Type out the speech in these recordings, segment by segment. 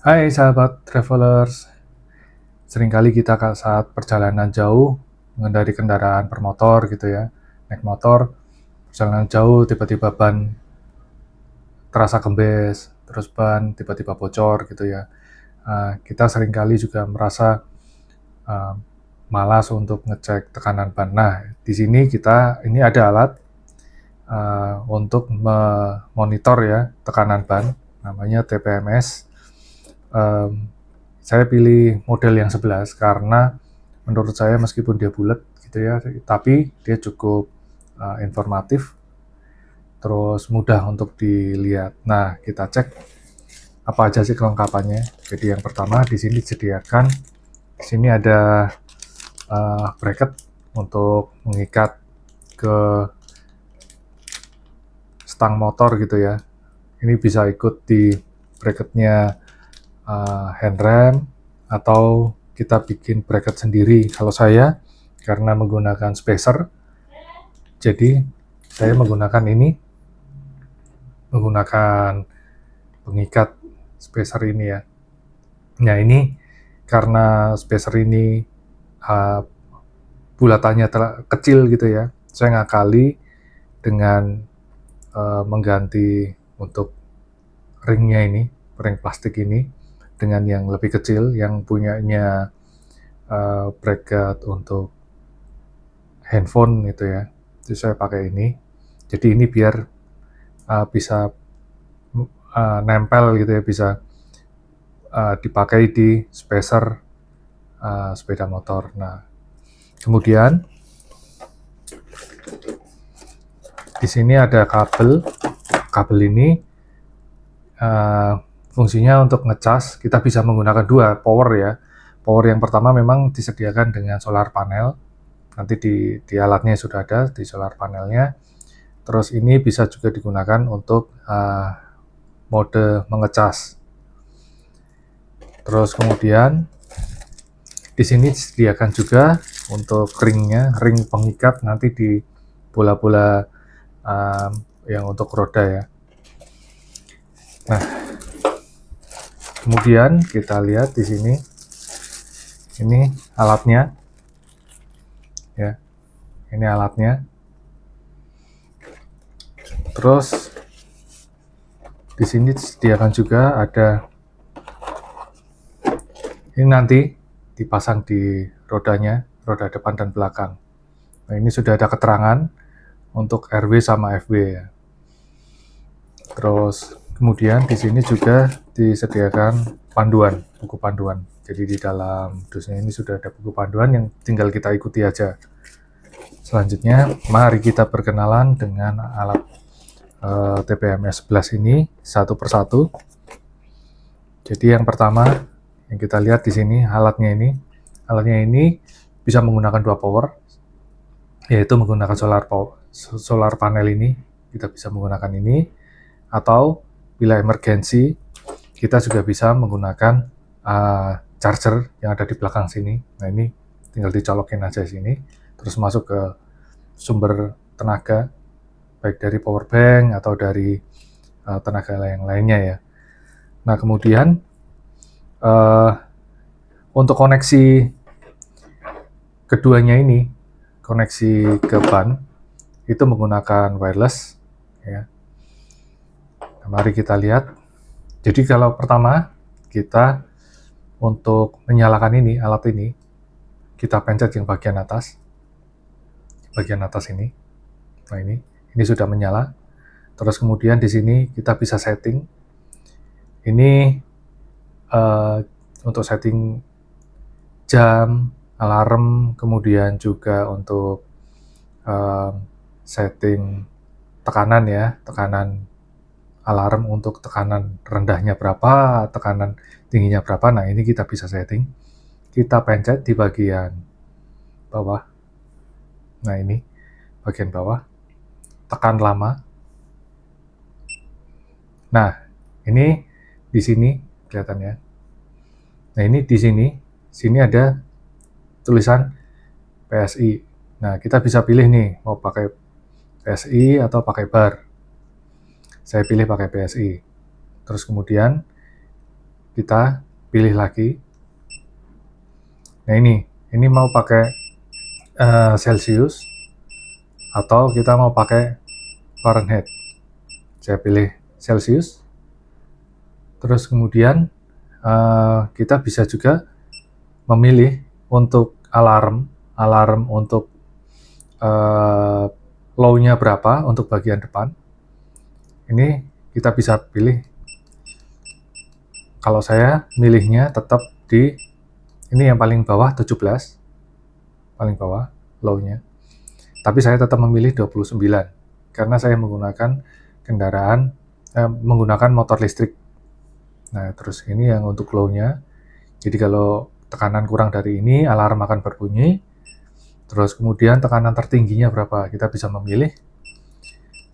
Hai sahabat travelers, seringkali kita saat perjalanan jauh mengendari kendaraan bermotor gitu ya, naik motor, perjalanan jauh tiba-tiba ban terasa gembes, terus ban tiba-tiba bocor gitu ya. Kita seringkali juga merasa uh, malas untuk ngecek tekanan ban. Nah, di sini ini ada alat untuk memonitor ya tekanan ban, namanya TPMS. Um, saya pilih model yang 11 karena menurut saya meskipun dia bulat gitu ya, tapi dia cukup informatif, terus mudah untuk dilihat. Nah, kita cek apa aja sih kelengkapannya. Jadi yang pertama di sini disediakan, di sini ada bracket untuk mengikat ke stang motor gitu ya. Ini bisa ikut di bracketnya handrem atau kita bikin bracket sendiri. Kalau saya karena menggunakan spacer, jadi saya menggunakan pengikat spacer ini ya. Nah ini karena spacer ini uh, bulatannya kecil gitu ya, saya ngakali dengan mengganti untuk ringnya ini, ring plastik ini dengan yang lebih kecil yang punyanya bracket untuk handphone gitu ya. Jadi saya pakai ini. Jadi ini biar bisa nempel gitu ya, bisa dipakai di spacer sepeda motor. Nah, kemudian di sini ada kabel. Kabel ini fungsinya untuk ngecas. Kita bisa menggunakan dua power ya. Power yang pertama memang disediakan dengan solar panel. Nanti di alatnya sudah ada di solar panelnya. Terus ini bisa juga digunakan untuk mode mengecas. Terus kemudian di sini disediakan juga untuk ringnya, ring pengikat nanti di bola-bola yang untuk roda ya. Nah, kemudian kita lihat di sini, ini alatnya, ya, ini alatnya. Terus di sini disediakan juga ada, ini nanti dipasang di rodanya, roda depan dan belakang. Nah, ini sudah ada keterangan untuk RW sama FW ya. Terus kemudian di sini juga disediakan panduan, buku panduan. Jadi di dalam dusnya ini sudah ada buku panduan yang tinggal kita ikuti aja. Selanjutnya, mari kita berkenalan dengan alat TPMS 11 ini satu persatu. Jadi yang pertama yang kita lihat di sini alatnya ini bisa menggunakan dua power, yaitu menggunakan solar panel ini. Kita bisa menggunakan ini, atau bila emergensi kita juga bisa menggunakan charger yang ada di belakang sini. Nah ini tinggal dicolokin aja sini, terus masuk ke sumber tenaga, baik dari power bank atau dari tenaga yang lainnya ya. Nah kemudian untuk koneksi keduanya ini, koneksi ke ban itu menggunakan wireless ya. Nah, mari kita lihat. Jadi kalau pertama kita untuk menyalakan ini, alat ini, kita pencet yang bagian atas ini. Nah ini sudah menyala. Terus kemudian di sini kita bisa setting. Ini untuk setting jam, alarm, kemudian juga untuk setting tekanan ya, tekanan alarm untuk tekanan rendahnya berapa, tekanan tingginya berapa. Nah ini kita bisa setting. Kita pencet di bagian bawah. Nah ini bagian bawah, tekan lama. Nah ini di sini kelihatannya. Nah ini di sini ada tulisan PSI. Nah kita bisa pilih nih mau pakai PSI atau pakai bar. Saya pilih pakai PSI. Terus kemudian kita pilih lagi. Nah ini mau pakai Celsius atau kita mau pakai Fahrenheit. Saya pilih Celsius. Terus kemudian kita bisa juga memilih untuk alarm untuk low-nya berapa untuk bagian depan. Ini kita bisa pilih. Kalau saya milihnya tetap di ini yang paling bawah 17, paling bawah low-nya. Tapi saya tetap memilih 29 karena saya menggunakan menggunakan motor listrik. Nah, terus ini yang untuk low-nya. Jadi kalau tekanan kurang dari ini, alarm akan berbunyi. Terus kemudian tekanan tertingginya berapa? Kita bisa memilih.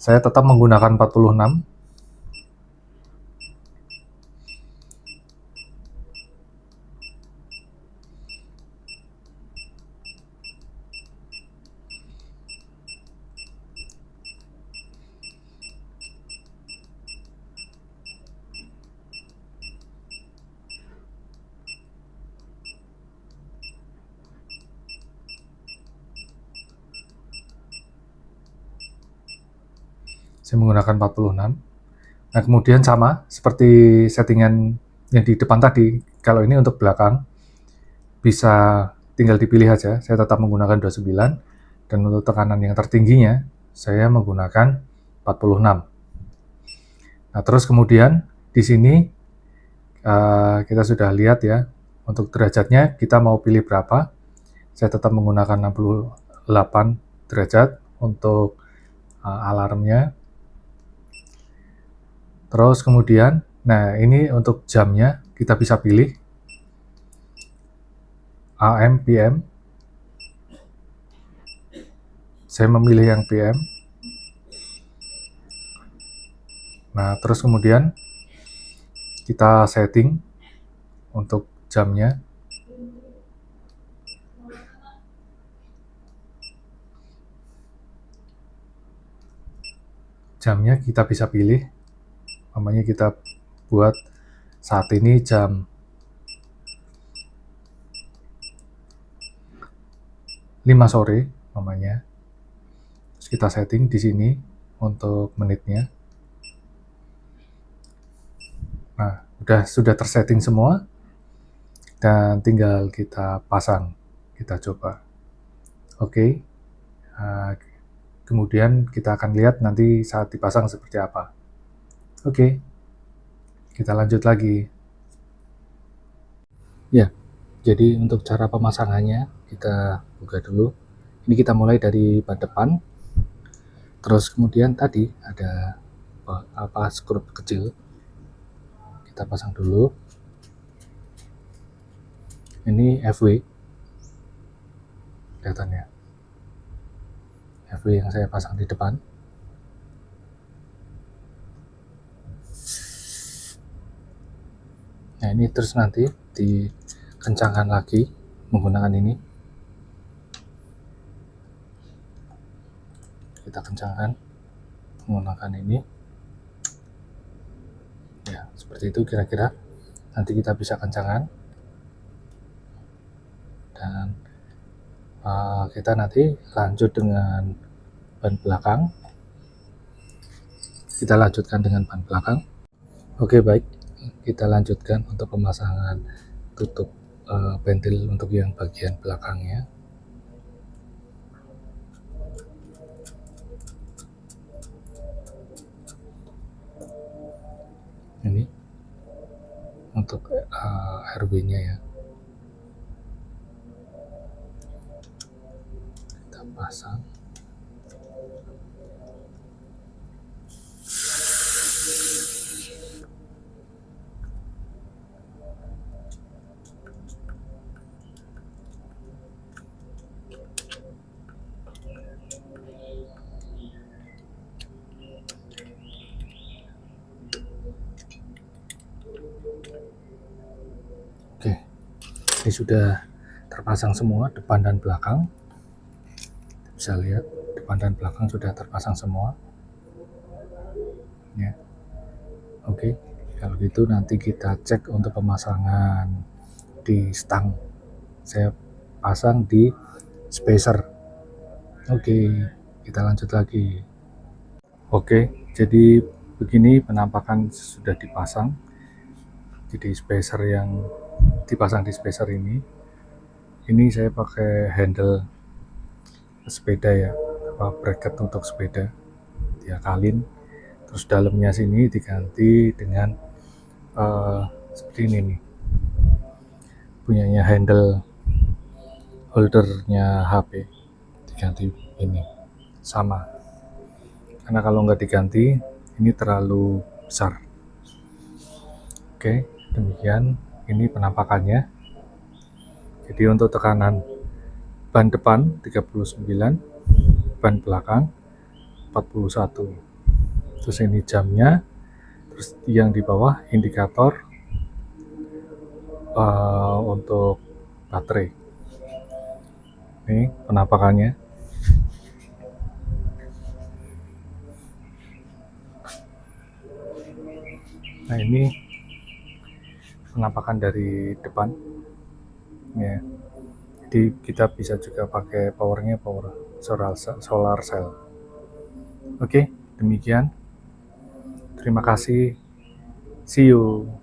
Saya tetap menggunakan 46. Saya menggunakan 46. Nah, kemudian sama seperti settingan yang di depan tadi, kalau ini untuk belakang, bisa tinggal dipilih aja. Saya tetap menggunakan 29, dan untuk tekanan yang tertingginya, saya menggunakan 46. Nah, terus kemudian di sini kita sudah lihat ya, untuk derajatnya kita mau pilih berapa. Saya tetap menggunakan 68 derajat untuk alarmnya. Terus kemudian, nah ini untuk jamnya kita bisa pilih AM, PM. Saya memilih yang PM. Nah, terus kemudian kita setting untuk jamnya. Jamnya kita bisa pilih. Namanya kita buat saat ini jam 5 sore namanya. Terus kita setting di sini untuk menitnya. Nah, sudah tersetting semua, dan tinggal kita pasang, kita coba. Oke. Kemudian kita akan lihat nanti saat dipasang seperti apa. Oke, kita lanjut lagi. Ya, jadi untuk cara pemasangannya kita buka dulu. Ini kita mulai dari ban depan. Terus kemudian tadi ada skrup kecil. Kita pasang dulu. Ini FW. Kelihatannya. FW yang saya pasang di depan. Nah, ini terus nanti dikencangkan lagi menggunakan ini. Kita kencangkan menggunakan ini. Ya, seperti itu kira-kira. Nanti kita bisa kencangkan. Dan kita nanti lanjut dengan ban belakang. Kita lanjutkan dengan ban belakang. Oke, baik. Kita lanjutkan untuk pemasangan tutup ventil untuk yang bagian belakangnya. Ini untuk RW-nya ya. Kita pasang. Oke, ini sudah terpasang semua depan dan belakang. Bisa lihat depan dan belakang sudah terpasang semua. Ya, oke. Kalau gitu nanti kita cek untuk pemasangan di stang. Saya pasang di spacer. Oke, kita lanjut lagi. Oke, jadi begini penampakan sudah dipasang. Jadi spacer yang dipasang di spacer ini saya pakai handle sepeda ya, bracket untuk sepeda, diakalin. Terus dalamnya sini diganti dengan seperti ini nih, punyanya handle holdernya HP, diganti ini sama. Karena kalau nggak diganti, ini terlalu besar. Oke, demikian ini penampakannya. Jadi untuk tekanan ban depan 39, ban belakang 41. Terus ini jamnya, terus yang di bawah indikator untuk baterai. Ini penampakannya. Nah ini penampakan dari depan ya. Jadi kita bisa juga pakai power solar cell. Oke, demikian. Terima kasih. See you.